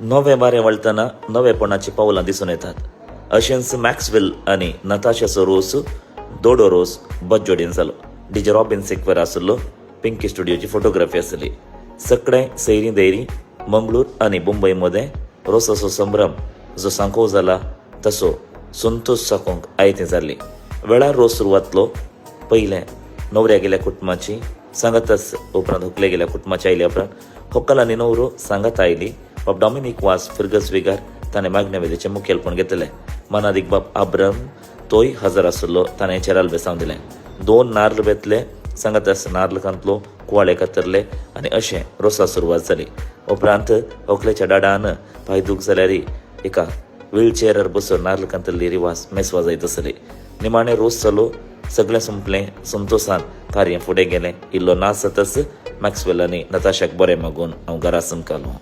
नवे वारें वळतना नवेपणाची पावलां दिसून येतात. अशेंच मॅक्सवेल आनी नताशाचो रोस दोडो रोस बद जोडीन जालो. डीजे रॉबिन सेक्वेर आशिल्लो पिंकी स्टुडियोची फोटोग्राफी आसली. सगळे सैरी दैरी मंगळूर आनी मुंबय मदें रोसाचो संभ्रम जो सांकोव जाला तसो संतोश साकोंक आयतें जाल्ली. वेळार रोस सुरू जातलो. पयलें न्हवऱ्या गेल्या कुटुंबाची सांगातच उपरांत व्हंकले गेल्या कुटुंबाची आयल्या उपरांत व्हंकल आनी न्हवरो सांगात आयली. बाब डॉमिनीक वास फिर्गस विगार ताणें मागण्या मुखेलपण घेतलें. मनादीक बाब आब्रम तोय हजर आशिल्लो. ताणें चेराल बेसांव दिलें. 2 नार्ल बेतले. सांगातच नार्ल कांतलो, कुवाळे कातरले आनी अशें रोसा सुरवात जाली. उपरांत व्हंकलेच्या डाडान पांय दूख जाल्यार एका व्हीलचेअरार बसून नार्ल कांतल्ली रिवाज मेसवा जायत आसली. निमाणें रोस जालो. सगळें संपलें. संतोषान कार्य फुडें गेलें. इल्लो नाच जातच मॅक्सवेल आनी नताशाक बरें मागून हांव घरा संकालो.